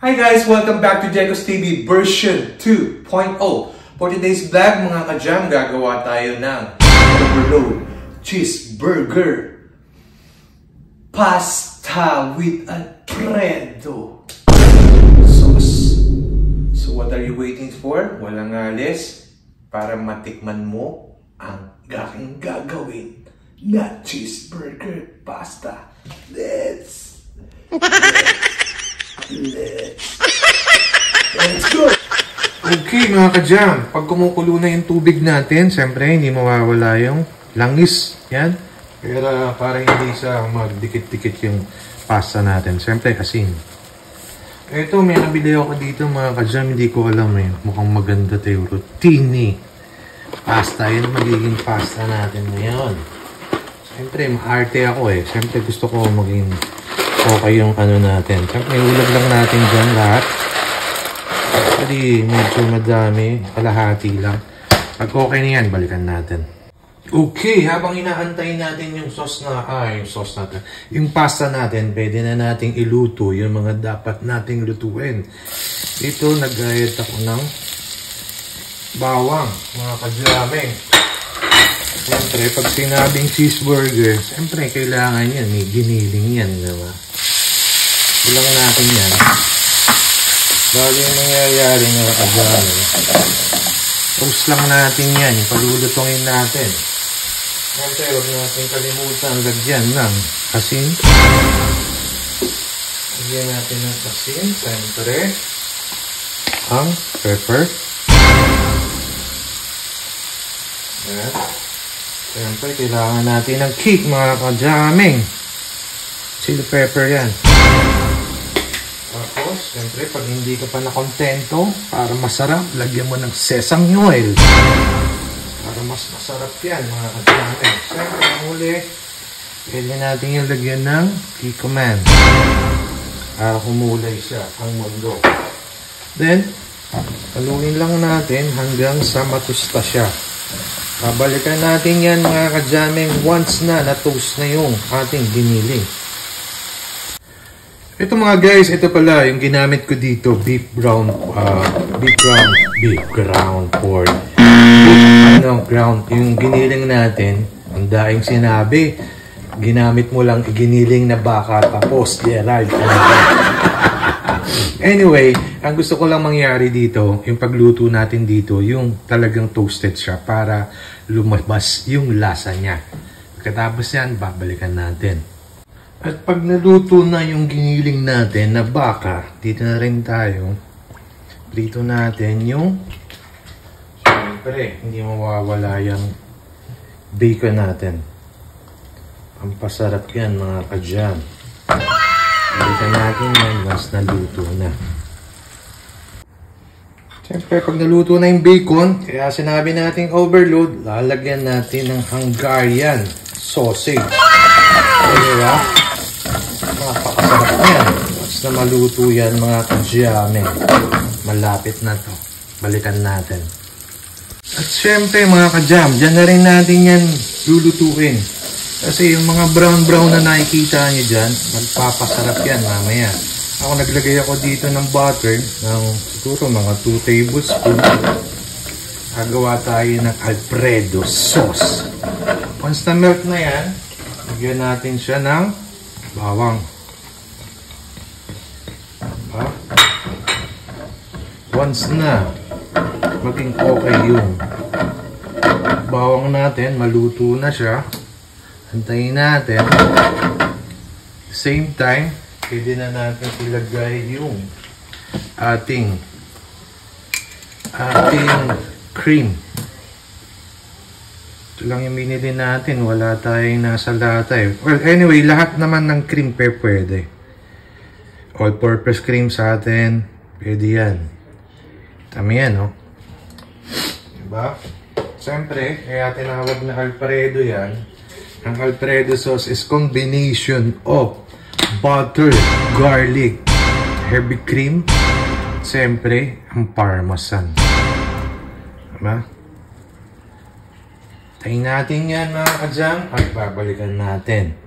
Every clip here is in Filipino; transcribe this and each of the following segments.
Hi guys! Welcome back to Jegos TV version 2.0. For today's vlog mga ka-jam, gagawa tayo ng overload cheeseburger pasta with Alfredo sauce. So what are you waiting for? Walang alis para matikman mo ang aking gagawin na cheeseburger pasta. Let's go! Okay mga ka-jam, pag kumukulo na yung tubig natin, siyempre hindi mawawala yung langis. Yan. Pero para hindi sa magdikit-dikit yung pasta natin. Siyempre asin. Ito, may nabili ako dito mga ka-jam, hindi ko alam eh. Mukhang maganda tayo. Rotini pasta. Yan ang magiging pasta natin ngayon. Siyempre, maarte ako eh. Siyempre gusto ko maging okay yung ano natin. Siyempre, iulog lang natin dyan lahat. Actually, medyo madami. Kalahati lang. Pag okay na yan, balikan natin. Okay, habang inaantay natin yung sauce na, yung pasta natin, pwede na nating iluto yung mga dapat nating lutuin. Ito, nag-ayad ako ng bawang, mga ka-jamming. Siyempre, pag sinabing cheeseburger, siyempre, kailangan yan. May giniling yan, diba? Ilang natin yan. Bago yung nangyayari mga ka-jamming. Toast lang natin yan. Palulutongin natin. Siyempre, huwag natin kalimutan lagyan ng asin. Lagyan natin ng asin. Siyempre, ang pepper. Ayan. Siyempre, kailangan natin ng kick mga ka-jamming. Chili pepper yan. Tapos, siyempre, pag hindi ka pa nakontento, para masarap, lagyan mo ng sesame oil. Para mas masarap yan, mga ka-jamming. Siyempre, ang huli, pwede natin yung lagyan ng kikoman. Para kumulay siya, ang mundo. Then, haluin lang natin hanggang sa matusta siya. Babalikan natin yan mga ka-jamming once na na-toast na yung ating giniling. Ito mga guys, ito pala yung ginamit ko dito, beef ground pork. Ground, yung giniling natin, ang daing sinabi, ginamit mo lang giniling na baka tapos i-arrive. Anyway, ang gusto ko lang mangyari dito, yung pagluto natin dito, yung talagang toasted siya para lumabas yung lasa niya. Pagkatapos yan, babalikan natin. At pag naluto na yung giniling natin na baka, dito na rin tayo, prito natin yung, siyempre, hindi mawawala yung bacon natin. Ang pasarap yan mga ka-jam. Balikan natin yan once naluto na. Siyempre, pag naluto na yung bacon, kaya sinabi natin overload, lalagyan natin ng Hungarian sausage. Diba? Napakasarap yan. Once na maluto yan mga ka-jamming, malapit na to. Balikan natin. At siyempre mga ka-jam, dyan na rin natin yan lulutuin. Kasi yung mga brown na nakikita nyo dyan, magpapasarap yan mamaya. Ako naglagay ako dito ng butter, ng siguro mga 2 tablespoons. Gagawa tayo ng Alfredo sauce. Once na melt na yan, lagyan natin siya ng bawang. Diba? Once na maging okay yung bawang natin, maluto na siya, antayin natin. Same time, pwede na natin ilagay yung ating cream. Ito lang yung binili natin. Wala tayong nasa lata eh. Well, anyway, lahat naman ng cream pwede. All-purpose cream sa atin. Pwede yan. Tama yan, no? Diba? Siyempre, kaya tinawag na Alfredo yan. Ang Alfredo sauce is combination of butter, garlic, heavy cream, siyempre, ang parmesan. Diba? Tayin natin yan mga ka-jam at babalikan natin.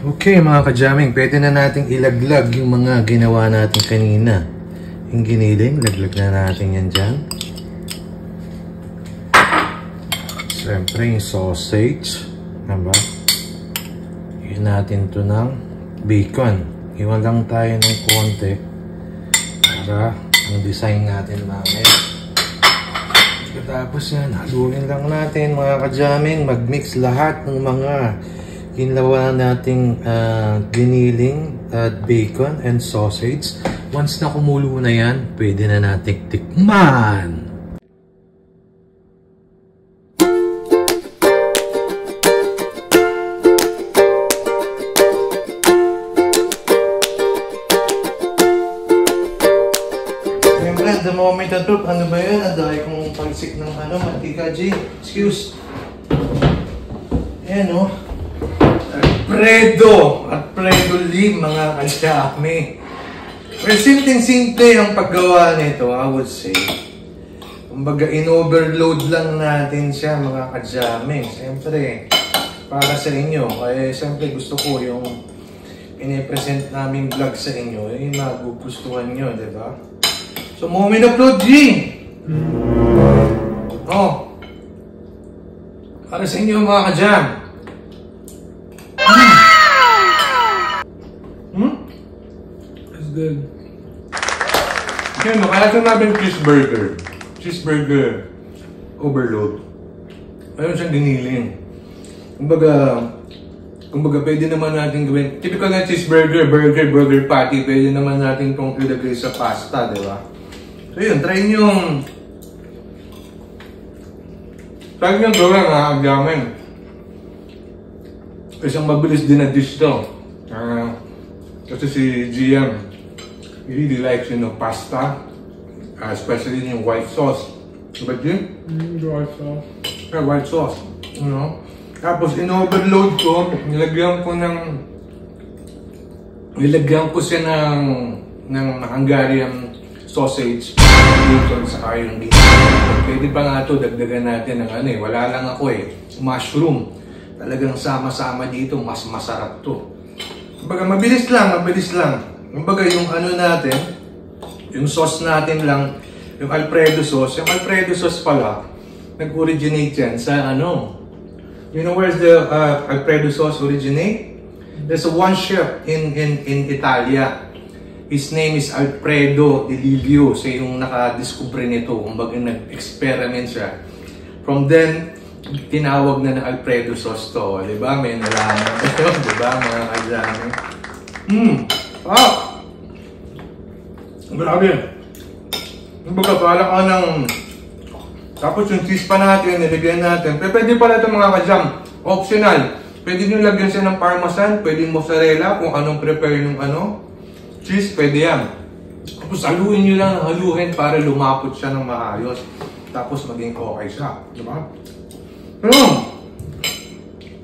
Okay mga ka-jamming, pwede na nating ilaglag yung mga ginawa natin kanina. Yung giniling, laglag na natin yan dyan. Siyempre yung sausage. Diba? Iyan natin to ng bacon. Iwan lang tayo ng konti para ang design natin mamaya. Tapos yan, haluin lang natin mga ka-jamming. Mag-mix lahat ng mga ginawa nating giniling bacon and sausage. Once na kumulo na yan, pwede na nating tikman. Siyempre, the moment na to, ano ba yun? Dahil kong pagsik ng mantika, G. Excuse. Ayan, oh. Alfredo Lee, mga kasyami. Pero simple-simple ang paggawa nito, I would say. Kumbaga, in-overload lang natin siya, mga kasyami. Siyempre, para sa inyo. Kaya siyempre gusto ko yung inipresent naming vlog sa inyo, yung magugustuhan nyo, diba? So, moment upload, G! Oh. Para sa inyo, mga kasyam. Good. Okay, makalasan natin cheeseburger. Cheeseburger overload. Mayroon siyang giniling. Kumbaga pwede naman natin gawin. Typical na cheeseburger, burger patty. Pwede naman natin itong ilagay sa pasta, di ba? So yun, try nyo gawin, ha, agamin. Isang mabilis din na dish to. Kasi si GM, he really likes, pasta, especially yung white sauce. But yun? White sauce. Yeah, white sauce. Tapos in-overload ko, nilagyan ko siya ng Hungarian sausage, bacon, saka yung pwede pa nga ito, dagdagan natin ng wala lang ako mushroom. Talagang sama-sama dito, mas masarap to. Kumbaga, mabilis lang. Kumbaga, yung natin, yung sauce natin lang, yung Alfredo sauce. Yung Alfredo sauce pala, nag-originate yan sa You know where's the Alfredo sauce originate? There's one chef in Italia. His name is Alfredo Di Lilio. Siya yung nakadiscover nito. Kumbaga, nag-experiment siya. From then, tinawag na ng Alfredo sauce to. Diba? May nalaman. Diba, mga kadyami? Grabe. Kumbaga, pala ka ng... Tapos yung cheese pa natin, nilagyan natin. Pero pwede pala ito mga kadyam. Optional. Pwede nyo lagyan siya ng parmesan, pwede mozzarella, kung anong prepare yung cheese, pwede yan. Tapos haluin nyo lang, haluin para lumapot siya ng maayos. Tapos maging okay siya. Diba?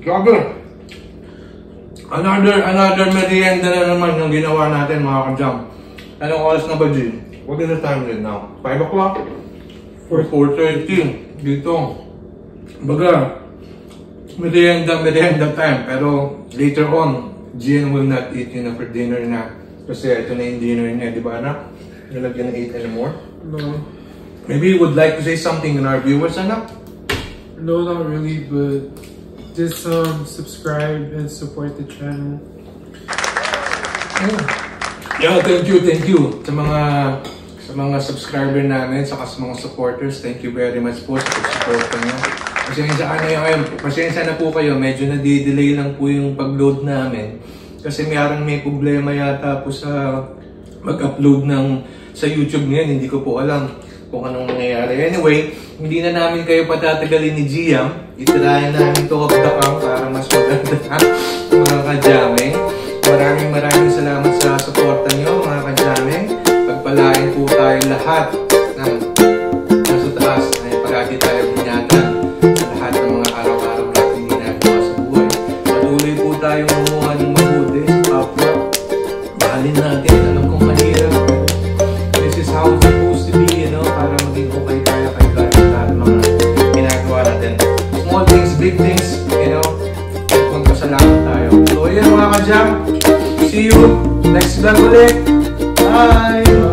Grabe. Another merienda na naman yung ginawa natin mga kadyam. Anong oras na ba, Jim? What is the time right now? 5 o'clock? 4:30 dito. Baga, merienda time. Pero later on, Gian will not eat for dinner na. Kasi ito na yung dinner niya, di ba anak? Nalagyan na eat anymore? No. Maybe you would like to say something in our viewers, anak? No, not really, but just subscribe and support the channel. Yeah, thank you sa mga subscriber namin, sa mga supporters. Thank you very much po sa pag-support nyo. Pasensya na po kayo, medyo na-delay lang po yung pag-load namin. Kasi may problema yata po sa mag-upload sa YouTube ngayon. Hindi ko po alam kung anong nangyayari. Anyway, hindi na namin kayo patatagalin ni Giam. Itirayan namin to off the cam para mas maganda mga kadyameng. Maraming salamat sa suporta nyo mga kadyameng. Pagpalain po tayo lahat ng nasa taas ay parati tayo binyatan sa lahat ng mga araw-araw natin ginagawa sa buhay. Patuloy po tayo mamuha ng mabuti sa kapwa. Mahalin natin, alam kong mahirap. This is how it's supposed to be, para maging okay tayo kay God sa lahat ng mga ginagawa natin. Small things, big things, magpasalamat tayo. So So yun mga ka-jam, see you next vlog ulit. Bye!